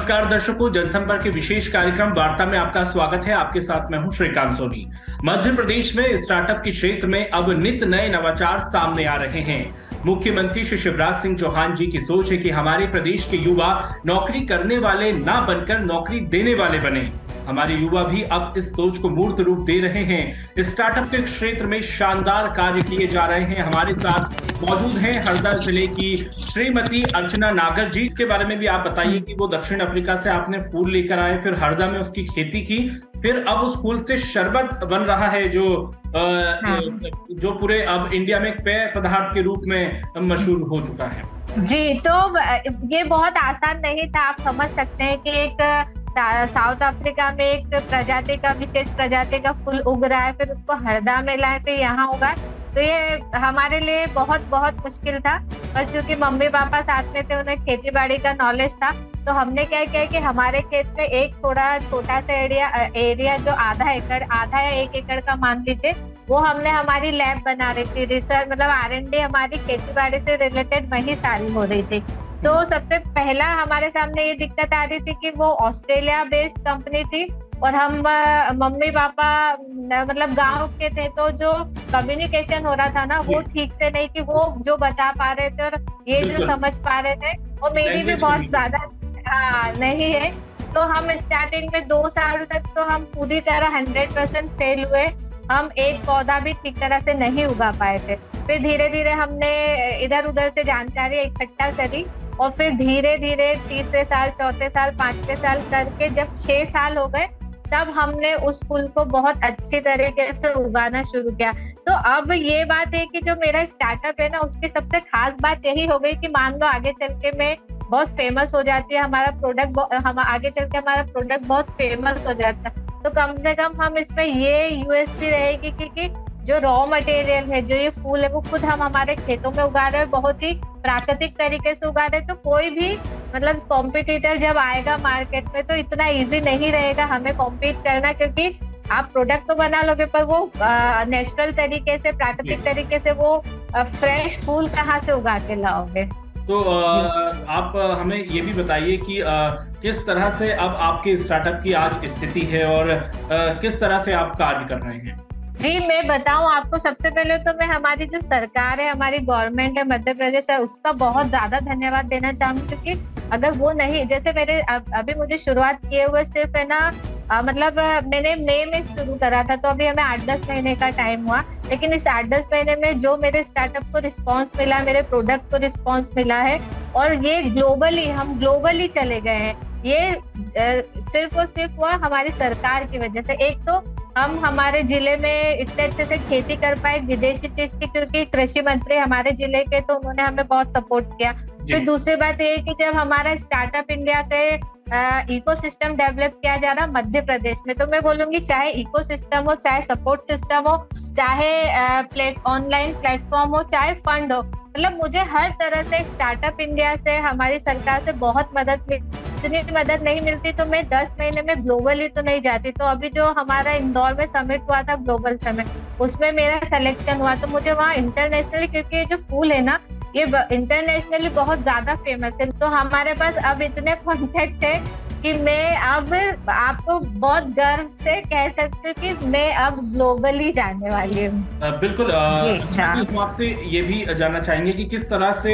नमस्कार दर्शकों, जनसंपर्क के विशेष कार्यक्रम वार्ता में आपका स्वागत है। आपके साथ मैं हूं श्रीकांत सोनी। मध्य प्रदेश में स्टार्टअप के क्षेत्र में अब नित नए नवाचार सामने आ रहे हैं। मुख्यमंत्री श्री शिवराज सिंह चौहान जी की सोच है कि हमारे प्रदेश के युवा नौकरी करने वाले ना बनकर नौकरी देने वाले बने। हमारे युवा भी अब इस सोच को मूर्त रूप दे रहे हैं। स्टार्टअप के क्षेत्र में शानदार कार्य किए जा रहे हैं। हमारे साथ मौजूद हैं हरदा जिले की श्रीमती अर्चना नागर जी। इसके बारे में भी आप बताइए कि वो दक्षिण अफ्रीका से आपने फूल लेकर आए, फिर हरदा में उसकी खेती की, फिर अब उस फूल से शरबत बन रहा है जो पूरे अब इंडिया में पेय पदार्थ के रूप में मशहूर हो चुका है। जी, तो ये बहुत आसान नहीं था। आप समझ सकते हैं कि एक साउथ अफ्रीका में एक प्रजाति का विशेष प्रजाति का फूल उग रहा है, फिर उसको हरदा में लाए, फिर यहाँ उगा। तो ये हमारे लिए बहुत बहुत मुश्किल था। और क्योंकि मम्मी पापा साथ में थे, उन्हें खेती बाड़ी का नॉलेज था, तो हमने क्या किया कि हमारे खेत में एक थोड़ा छोटा सा एरिया जो आधा या 1 एकड़ का मान लीजिए, वो हमने हमारी लैब बना रही थी। रिसर्च मतलब R&D हमारी खेती बाड़ी से रिलेटेड वही सारी हो रही थी। तो सबसे पहला हमारे सामने ये दिक्कत आ रही थी कि वो ऑस्ट्रेलिया बेस्ड कंपनी थी और हम मम्मी पापा मतलब गांव के थे, तो जो कम्युनिकेशन हो रहा था ना, वो ठीक से नहीं कि वो जो बता पा रहे थे और ये जो समझ पा रहे थे, और मेरी भी बहुत ज्यादा नहीं है। तो हम स्टार्टिंग में 2 साल तक तो हम पूरी तरह 100% फेल हुए। हम एक पौधा भी ठीक तरह से नहीं उगा पाए थे। फिर धीरे धीरे हमने इधर उधर से जानकारी इकट्ठा करी और फिर धीरे धीरे तीसरे साल, चौथे साल, 5वें साल करके जब 6 साल हो गए, तब हमने उस फूल को बहुत अच्छी तरीके से उगाना शुरू किया। तो अब ये बात है कि जो मेरा स्टार्टअप है ना, उसकी सबसे खास बात यही हो गई कि मान लो आगे चल के मैं बहुत फेमस हो जाती है, हमारा प्रोडक्ट बहुत फेमस हो जाता है, तो कम से कम हम इसमें ये यूएसपी रहेगी कि जो रॉ मटेरियल है, जो ये फूल है, वो खुद हम हमारे खेतों में उगा रहे हैं, बहुत ही प्राकृतिक तरीके से उगा रहे हैं। तो कोई भी मतलब कॉम्पिटिटर जब आएगा मार्केट में, तो इतना इजी नहीं रहेगा हमें कॉम्पीट करना, क्योंकि आप प्रोडक्ट तो बना लोगे पर वो नेचुरल तरीके से, प्राकृतिक तरीके से वो फ्रेश फूल कहाँ से उगा के लाओगे। तो आप हमें ये भी बताइए कि किस तरह से अब आपके स्टार्टअप की आज स्थिति है और किस तरह से आप कार्य कर रहे हैं। जी, मैं बताऊं आपको, सबसे पहले तो मैं हमारी जो सरकार है, हमारी गवर्नमेंट है मध्य प्रदेश है, उसका बहुत ज्यादा धन्यवाद देना चाहूंगी। क्योंकि अगर वो नहीं, जैसे मेरे अभी मुझे शुरुआत किए हुए सिर्फ है ना मतलब मैंने मई में शुरू करा था, तो अभी हमें 8-10 महीने का टाइम हुआ। लेकिन इस 8-10 महीने में जो मेरे स्टार्टअप को रिस्पॉन्स मिला, मेरे प्रोडक्ट को रिस्पॉन्स मिला है, और ये हम ग्लोबली चले गए हैं। ये सिर्फ और सिर्फ हुआ हमारी सरकार की वजह से। एक तो हम हमारे जिले में इतने अच्छे से खेती कर पाए विदेशी चीज की, क्योंकि कृषि मंत्री हमारे जिले के, तो उन्होंने हमें बहुत सपोर्ट किया। फिर दूसरी बात ये है कि जब हमारा स्टार्टअप इंडिया के इकोसिस्टम डेवलप किया जा रहा मध्य प्रदेश में, तो मैं बोलूंगी चाहे इकोसिस्टम हो, चाहे सपोर्ट सिस्टम हो, चाहे ऑनलाइन प्लेटफॉर्म हो, चाहे फंड हो, मतलब मुझे हर तरह से स्टार्टअप इंडिया से, हमारी सरकार से बहुत मदद मिली। इतनी मदद नहीं मिलती तो मैं 10 महीने में ग्लोबली तो नहीं जाती। तो अभी जो हमारा इंदौर में समिट हुआ था, ग्लोबल समिट, उसमें मेरा सिलेक्शन हुआ, तो मुझे वहाँ इंटरनेशनली, क्योंकि ये जो फूल है ना, ये इंटरनेशनली बहुत ज्यादा फेमस है, तो हमारे पास अब इतने कॉन्टेक्ट है कि मैं अब आपको बहुत गर्व से कह सकती हूँ कि मैं अब ग्लोबली जाने वाली हूँ। बिल्कुल। हम आपसे ये भी जानना चाहेंगे कि किस तरह से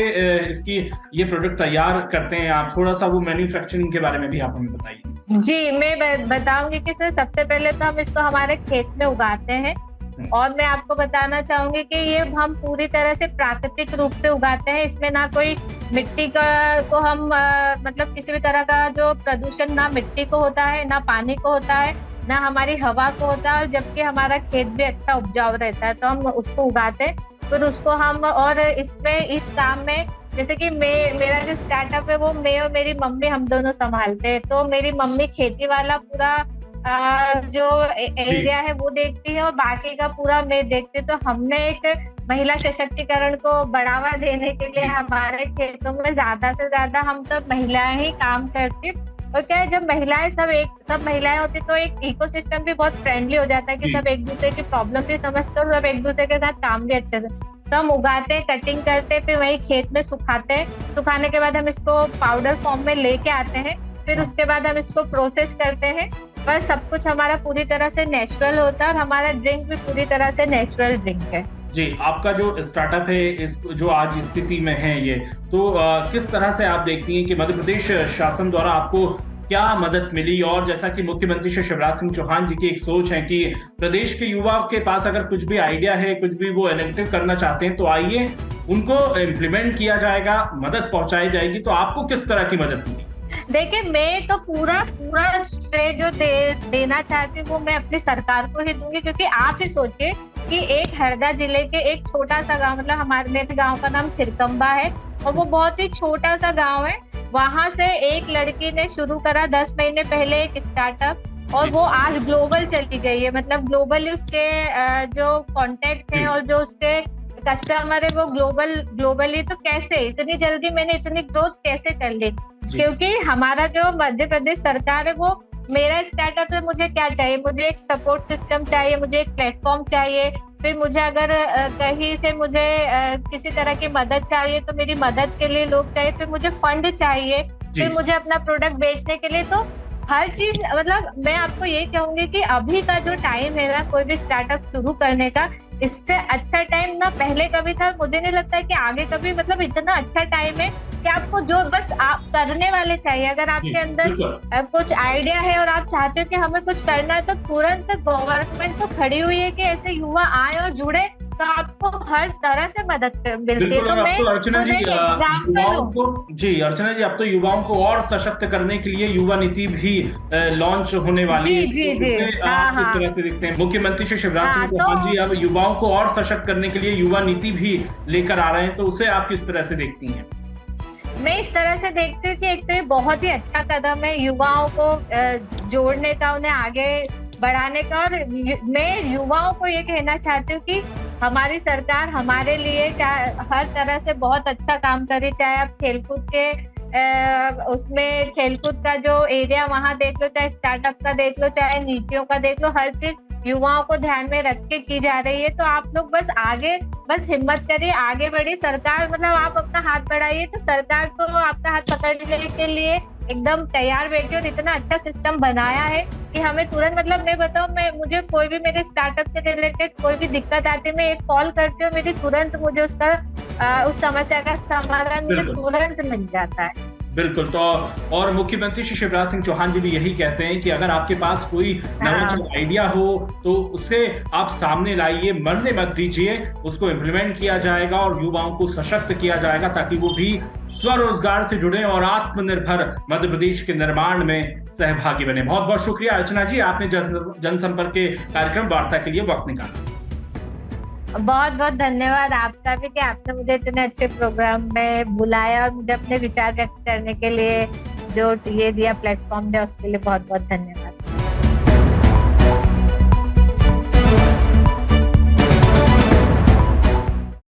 ये प्रोडक्ट तैयार करते हैं आप। थोड़ा सा वो मैन्युफैक्चरिंग के बारे में भी आप हमें बताइए। जी, मैं बताऊंगी कि सर, सबसे पहले तो हम इसको हमारे खेत में उगाते हैं, और मैं आपको बताना चाहूंगी कि ये हम पूरी तरह से प्राकृतिक रूप से उगाते हैं। इसमें ना कोई मिट्टी को हम मतलब किसी भी तरह का जो प्रदूषण ना मिट्टी को होता है, ना पानी को होता है, ना हमारी हवा को होता है, जबकि हमारा खेत भी अच्छा उपजाऊ रहता है, तो हम उसको उगाते हैं। फिर उसको हम, और इसमें इस काम में जैसे कि मेरा जो स्टार्टअप है, वो मैं और मेरी मम्मी हम दोनों संभालते हैं। तो मेरी मम्मी खेती वाला पूरा जो एरिया है वो देखती है, और बाकी का पूरा मैं देखती हूँ। तो हमने एक महिला सशक्तिकरण को बढ़ावा देने के लिए हमारे खेतों में ज्यादा से ज्यादा हम सब महिलाएं ही काम करती। और क्या है, जब महिलाएं सब महिलाएं होती तो एक इकोसिस्टम भी बहुत फ्रेंडली हो जाता है कि सब एक दूसरे की प्रॉब्लम भी समझते हैं और सब एक दूसरे के साथ काम भी अच्छे से। तो हम उगाते हैं, कटिंग करते हैं, फिर वही खेत में सुखाते हैं। सुखाने के बाद हम इसको पाउडर फॉर्म में लेके आते हैं, फिर उसके बाद हम इसको प्रोसेस करते हैं। पर सब कुछ हमारा पूरी तरह से नेचुरल होता है और हमारा ड्रिंक भी पूरी तरह से नेचुरल ड्रिंक है। जी, आपका जो स्टार्टअप है इस जो आज स्थिति में है ये, तो किस तरह से आप देखती हैं कि मध्य प्रदेश शासन द्वारा आपको क्या मदद मिली? और जैसा कि मुख्यमंत्री श्री शिवराज सिंह चौहान जी की एक सोच है कि प्रदेश के युवाओं के पास अगर कुछ भी आइडिया है, कुछ भी वो इनोवेटिव करना चाहते हैं तो आइए, उनको इम्प्लीमेंट किया जाएगा, मदद पहुंचाई जाएगी। तो आपको किस तरह की मदद मिली? देखिए, मैं तो पूरा श्रेय जो देना चाहती हूँ वो मैं अपनी सरकार को ही दूंगी, क्योंकि आप ही सोचिए कि एक हरदा जिले के एक छोटा सा गांव, मतलब मेरे गांव का नाम सिरकंबा है और वो बहुत ही छोटा सा गांव है। वहां से एक लड़की ने शुरू करा 10 महीने पहले एक स्टार्टअप और वो आज ग्लोबल चली गई है। मतलब ग्लोबली उसके जो कॉन्टेक्ट है और जो उसके कस्टमर है वो ग्लोबली। तो कैसे इतनी जल्दी मैंने इतनी ग्रोथ कैसे कर ली? क्योंकि हमारा जो मध्य प्रदेश सरकार है, वो मेरा स्टार्टअप है, मुझे क्या चाहिए? मुझे एक सपोर्ट सिस्टम चाहिए, मुझे एक प्लेटफॉर्म चाहिए। फिर मुझे अगर कहीं से मुझे किसी तरह की मदद चाहिए तो मेरी मदद के लिए लोग चाहिए। फिर मुझे फंड चाहिए, फिर मुझे अपना प्रोडक्ट बेचने के लिए। तो हर चीज, मतलब मैं आपको यही कहूंगी कि अभी का जो टाइम है ना कोई भी स्टार्टअप शुरू करने का, इससे अच्छा टाइम ना पहले कभी था, मुझे नहीं लगता है कि आगे कभी। मतलब इतना अच्छा टाइम है कि आपको जो बस आप करने वाले चाहिए। अगर आपके अंदर कुछ आइडिया है और आप चाहते हो कि हमें कुछ करना है तो तुरंत गवर्नमेंट तो खड़ी हुई है कि ऐसे युवा आए और जुड़े, तो आपको हर तरह से मदद मिलती है। तो मैं अर्चना जी, युवाओं को अर्चना जी, अब तो युवाओं को और सशक्त करने के लिए युवा नीति भी लॉन्च होने वाली है। जी, आप किस तरह से देखते हैं? मुख्यमंत्री श्री शिवराज सिंह चौहान जी अब युवाओं को और सशक्त करने के लिए युवा नीति भी लेकर आ रहे हैं, तो उसे आप किस तरह से देखती हैं? मैं इस तरह से देखती हूँ कि एक तो ये बहुत ही अच्छा कदम है युवाओं को जोड़ने का, उन्हें आगे बढ़ाने का। और मैं युवाओं को ये कहना चाहती हूँ कि हमारी सरकार हमारे लिए हर तरह से बहुत अच्छा काम करे। चाहे आप खेलकूद के उसमें खेलकूद का जो एरिया वहां देख लो, चाहे स्टार्टअप का देख लो, चाहे नीतियों का देख लो, हर चीज युवाओं को ध्यान में रख के की जा रही है। तो आप लोग बस हिम्मत करिए, आगे बढ़िए। सरकार, मतलब आप अपना हाथ बढ़ाइए तो सरकार तो आपका हाथ पकड़ने के लिए एकदम तैयार बैठी। और इतना अच्छा सिस्टम बनाया है कि हमें तुरंत, मतलब मैं बताऊं, मुझे कोई भी मेरे स्टार्टअप से रिलेटेड कोई भी दिक्कत आती है, मैं एक कॉल करती हूँ, मेरी तुरंत मुझे उस समस्या का समाधान मुझे तुरंत मिल जाता है। बिल्कुल। तो और मुख्यमंत्री श्री शिवराज सिंह चौहान जी भी यही कहते हैं कि अगर आपके पास कोई नवाचार आइडिया हो तो उसे आप सामने लाइए, मरने मत दीजिए, उसको इम्प्लीमेंट किया जाएगा और युवाओं को सशक्त किया जाएगा ताकि वो भी स्वरोजगार से जुड़े और आत्मनिर्भर मध्य प्रदेश के निर्माण में सहभागी बने। बहुत बहुत शुक्रिया अर्चना जी, आपने जनसंपर्क के कार्यक्रम वार्ता के लिए वक्त निकाला। बहुत बहुत धन्यवाद आपका भी कि आपने मुझे इतने अच्छे प्रोग्राम में बुलाया और मुझे अपने विचार व्यक्त करने के लिए जो ये दिया प्लेटफॉर्म दिया, उसके लिए बहुत बहुत धन्यवाद।